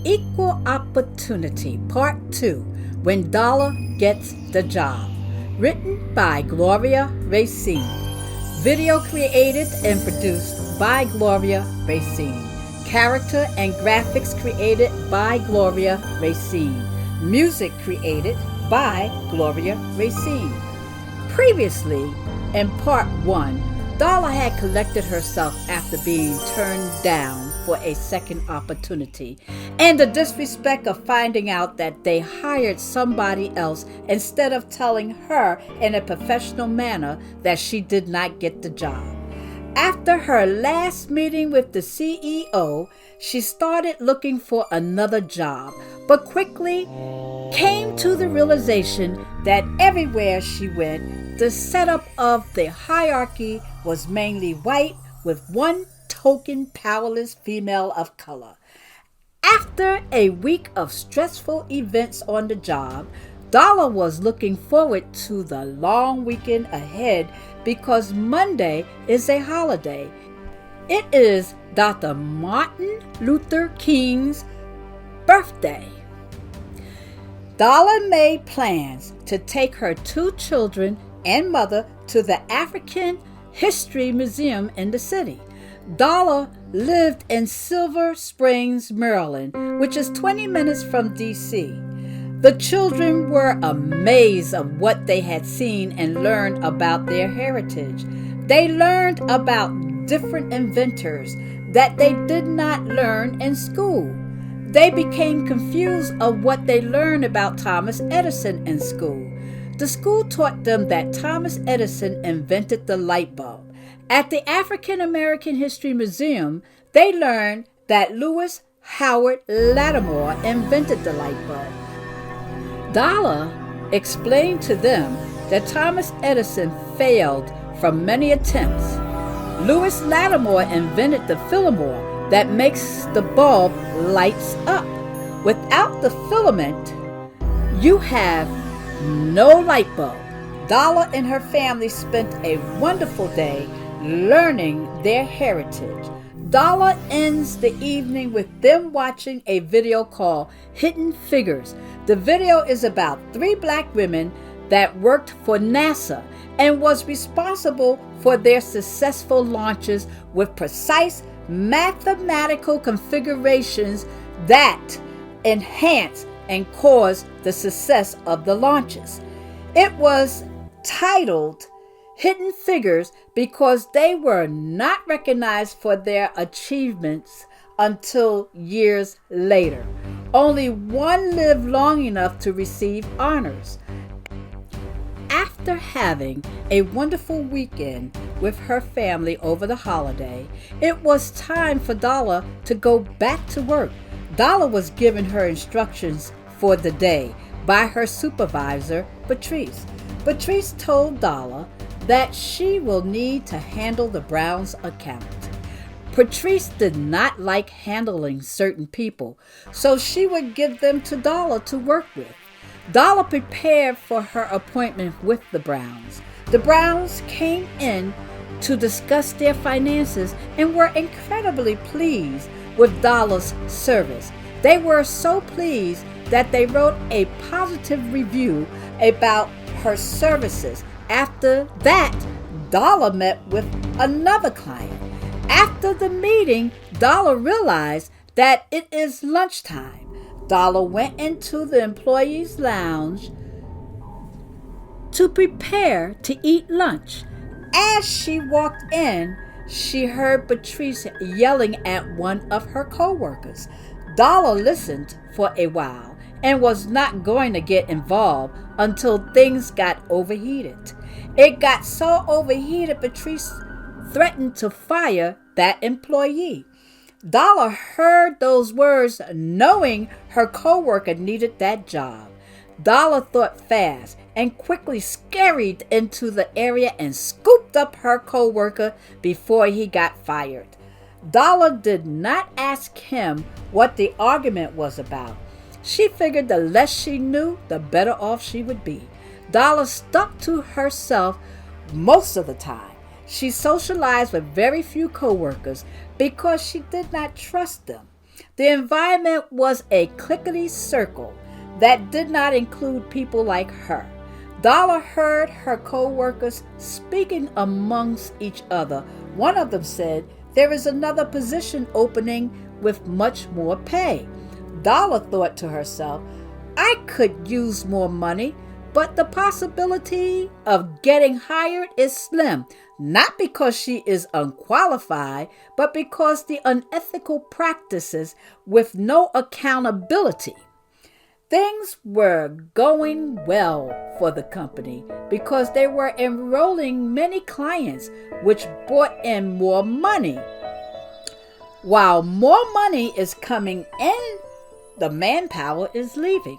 Equal Opportunity, Part 2, When Darla Gets the Job. Written by Gloria Racine. Video created and produced by Gloria Racine. Character and graphics created by Gloria Racine. Music created by Gloria Racine. Previously, in Part 1, Darla had collected herself after being turned down for a second opportunity, and the disrespect of finding out that they hired somebody else instead of telling her in a professional manner that she did not get the job. After her last meeting with the CEO, she started looking for another job, but quickly came to the realization that everywhere she went, the setup of the hierarchy was mainly white with one token powerless female of color. After a week of stressful events on the job, Darla was looking forward to the long weekend ahead because Monday is a holiday. It is Dr. Martin Luther King's birthday. Darla made plans to take her two children and mother to the African History Museum in the city. Darla lived in Silver Springs, Maryland, which is 20 minutes from D.C. The children were amazed of what they had seen and learned about their heritage. They learned about different inventors that they did not learn in school. They became confused of what they learned about Thomas Edison in school. The school taught them that Thomas Edison invented the light bulb. At the African American History Museum, they learned that Lewis Howard Lattimore invented the light bulb. Darla explained to them that Thomas Edison failed from many attempts. Lewis Lattimore invented the filament that makes the bulb lights up. Without the filament, you have no light bulb. Darla and her family spent a wonderful day learning their heritage. Darla ends the evening with them watching a video called Hidden Figures. The video is about 3 black women that worked for NASA and was responsible for their successful launches with precise mathematical configurations that enhance and cause the success of the launches. It was titled Hidden Figures because they were not recognized for their achievements until years later. Only one lived long enough to receive honors. After having a wonderful weekend with her family over the holiday, it was time for Darla to go back to work. Darla was given her instructions for the day by her supervisor, Patrice. Patrice told Darla that she will need to handle the Browns' account. Patrice did not like handling certain people, so she would give them to Darla to work with. Darla prepared for her appointment with the Browns. The Browns came in to discuss their finances and were incredibly pleased with Darla's service. They were so pleased that they wrote a positive review about her services. After that, Darla met with another client. After the meeting, Darla realized that it is lunchtime. Darla went into the employees' lounge to prepare to eat lunch. As she walked in, she heard Patrice yelling at one of her co-workers. Darla listened for a while and was not going to get involved until things got overheated. It got so overheated, Patrice threatened to fire that employee. Darla heard those words knowing her co-worker needed that job. Darla thought fast and quickly scurried into the area and scooped up her co-worker before he got fired. Darla did not ask him what the argument was about. She figured the less she knew, the better off she would be. Darla stuck to herself most of the time. She socialized with very few co-workers because she did not trust them. The environment was a clickety circle that did not include people like her. Darla heard her co-workers speaking amongst each other. One of them said, "There is another position opening with much more pay." Darla thought to herself, "I could use more money, but the possibility of getting hired is slim, not because she is unqualified, but because the unethical practices with no accountability." Things were going well for the company because they were enrolling many clients, which brought in more money. While more money is coming in, the manpower is leaving.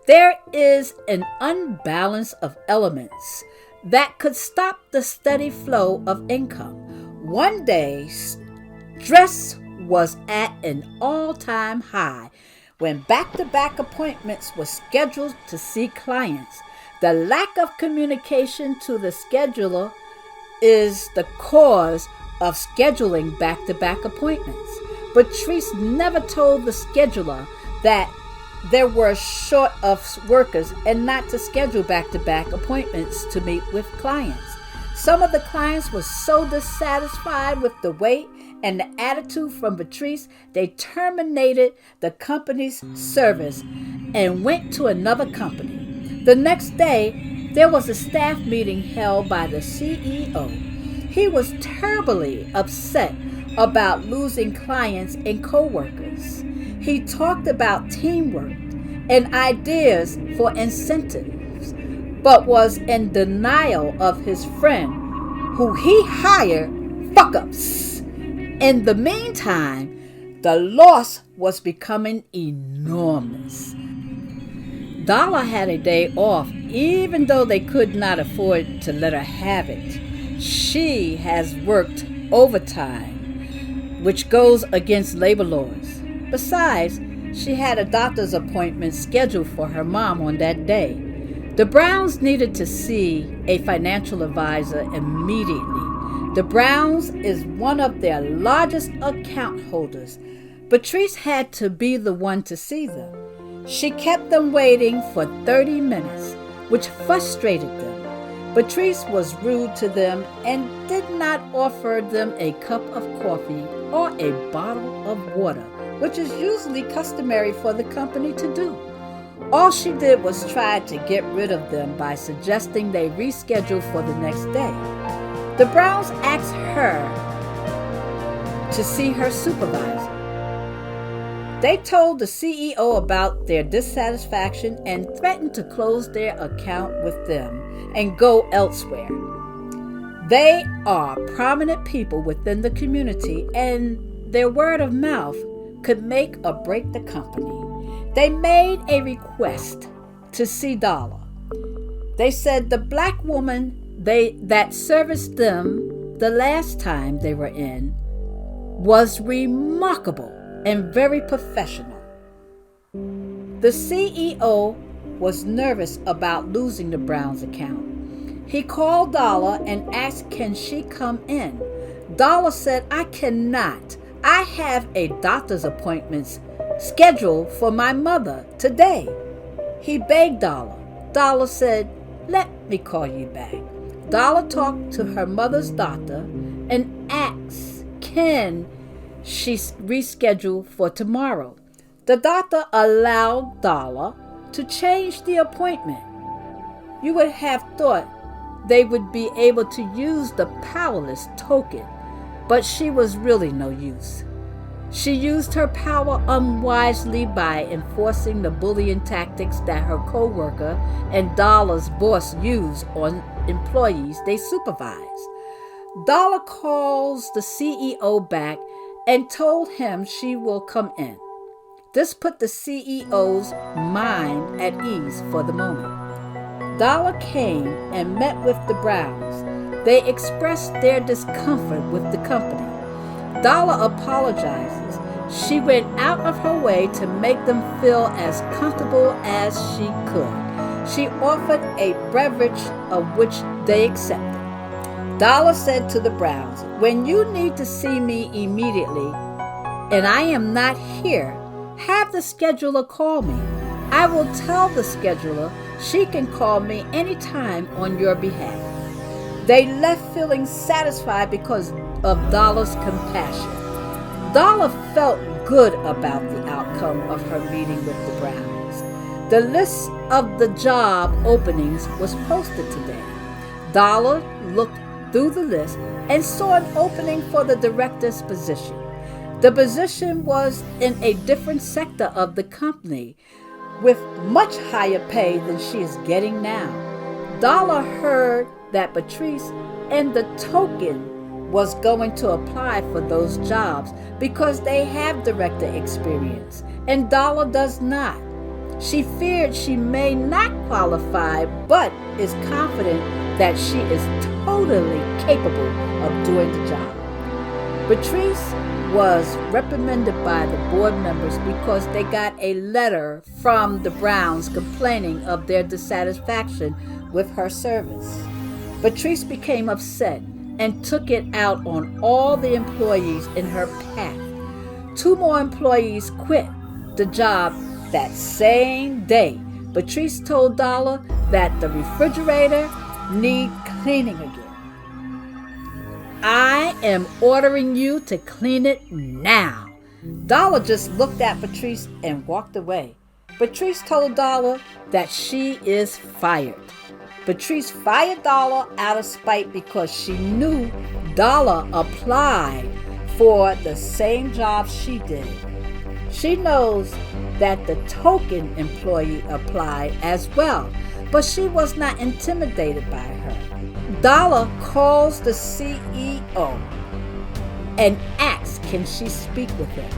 There is an unbalance of elements that could stop the steady flow of income. One day, stress was at an all-time high when back-to-back appointments were scheduled to see clients. The lack of communication to the scheduler is the cause of scheduling back-to-back appointments. Patrice never told the scheduler that there were short of workers and not to schedule back-to-back appointments to meet with clients. Some of the clients were so dissatisfied with the wait and the attitude from Patrice, they terminated the company's service and went to another company. The next day, there was a staff meeting held by the CEO. He was terribly upset about losing clients and co-workers. He talked about teamwork and ideas for incentives, but was in denial of his friend who he hired fuck-ups. In the meantime, the loss was becoming enormous. Darla had a day off, even though they could not afford to let her have it. She has worked overtime, which goes against labor laws. Besides, she had a doctor's appointment scheduled for her mom on that day. The Browns needed to see a financial advisor immediately. The Browns is one of their largest account holders. Patrice had to be the one to see them. She kept them waiting for 30 minutes, which frustrated them. Patrice was rude to them and did not offer them a cup of coffee or a bottle of water, which is usually customary for the company to do. All she did was try to get rid of them by suggesting they reschedule for the next day. The Browns asked her to see her supervisor. They told the CEO about their dissatisfaction and threatened to close their account with them and go elsewhere. They are prominent people within the community, and their word of mouth could make or break the company. They made a request to see Darla. They said the black woman that serviced them the last time they were in was remarkable and very professional. The CEO was nervous about losing the Browns account. He called Darla and asked, "Can she come in?" Darla said, "I cannot. I have a doctor's appointment scheduled for my mother today." He begged Darla. Darla said, "Let me call you back." Darla talked to her mother's doctor and asked, "Can she reschedule for tomorrow?" The doctor allowed Darla to change the appointment. You would have thought they would be able to use the powerless token, but she was really no use. She used her power unwisely by enforcing the bullying tactics that her co-worker and Darla's boss used on employees they supervised. Darla calls the CEO back and told him she will come in. This put the CEO's mind at ease for the moment. Darla came and met with the Browns. They expressed their discomfort with the company. Darla apologizes. She went out of her way to make them feel as comfortable as she could. She offered a beverage of which they accepted. Darla said to the Browns, "When you need to see me immediately, and I am not here, have the scheduler call me. I will tell the scheduler she can call me anytime on your behalf." They left feeling satisfied because of Darla's compassion. Darla felt good about the outcome of her meeting with the Browns. The list of the job openings was posted today. Darla looked through the list and saw an opening for the director's position. The position was in a different sector of the company with much higher pay than she is getting now. Darla heard that Patrice and the token was going to apply for those jobs because they have director experience and Darla does not. She feared she may not qualify, but is confident that she is totally capable of doing the job. Patrice was reprimanded by the board members because they got a letter from the Browns complaining of their dissatisfaction with her service. Patrice became upset and took it out on all the employees in her path. 2 more employees quit the job that same day. Patrice told Darla that the refrigerator needed cleaning again. "I am ordering you to clean it now." Darla just looked at Patrice and walked away. Patrice told Darla that she is fired. Patrice fired Darla out of spite because she knew Darla applied for the same job she did. She knows that the token employee applied as well, but she was not intimidated by her. Darla calls the CEO and asks can she speak with him.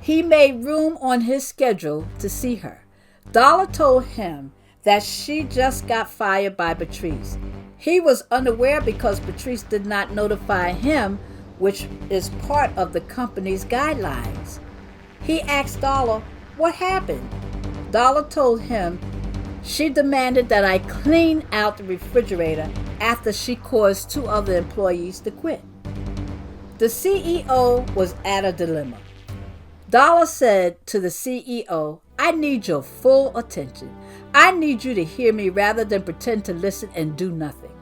He made room on his schedule to see her. Darla told him that she just got fired by Patrice. He was unaware because Patrice did not notify him, which is part of the company's guidelines. He asked Darla what happened. Darla told him she demanded that I clean out the refrigerator after she caused 2 other employees to quit. The CEO was at a dilemma. Darla said to the CEO, "I need your full attention. I need you to hear me rather than pretend to listen and do nothing."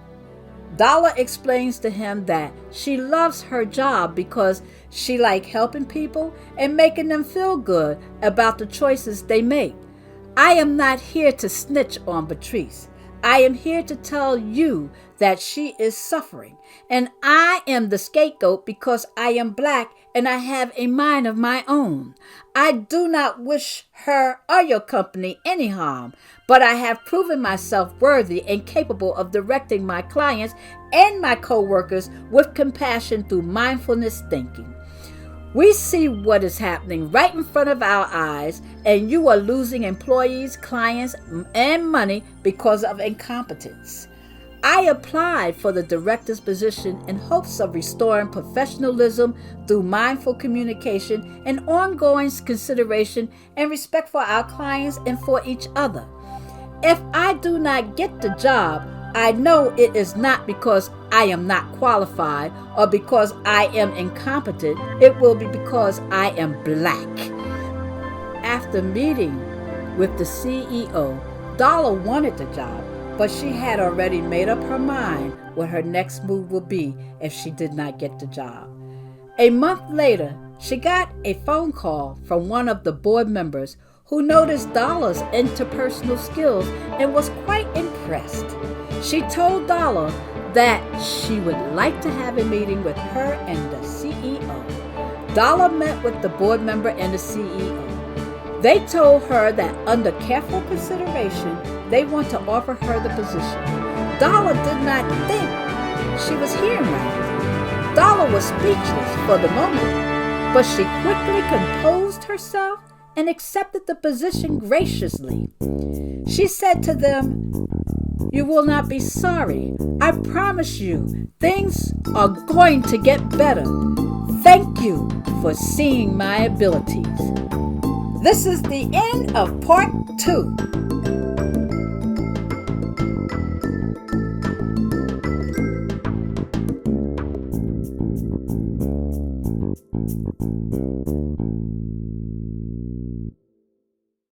Darla explains to him that she loves her job because she likes helping people and making them feel good about the choices they make. "I am not here to snitch on Patrice. I am here to tell you that she is suffering, and I am the scapegoat because I am black and I have a mind of my own. I do not wish her or your company any harm, but I have proven myself worthy and capable of directing my clients and my co-workers with compassion through mindfulness thinking. We see what is happening right in front of our eyes, and you are losing employees, clients, and money because of incompetence. I applied for the director's position in hopes of restoring professionalism through mindful communication and ongoing consideration and respect for our clients and for each other. If I do not get the job, I know it is not because I am not qualified or because I am incompetent. It will be because I am black." After meeting with the CEO, Darla wanted the job, but she had already made up her mind what her next move would be if she did not get the job. A month later, she got a phone call from one of the board members who noticed Darla's interpersonal skills and was quite impressed. She told Darla that she would like to have a meeting with her and the CEO. Darla met with the board member and the CEO. They told her that under careful consideration, they want to offer her the position. Darla did not think she was hearing right. Darla was speechless for the moment, but she quickly composed herself and accepted the position graciously. She said to them, "You will not be sorry. I promise you, things are going to get better. Thank you for seeing my abilities." This is the end of part 2.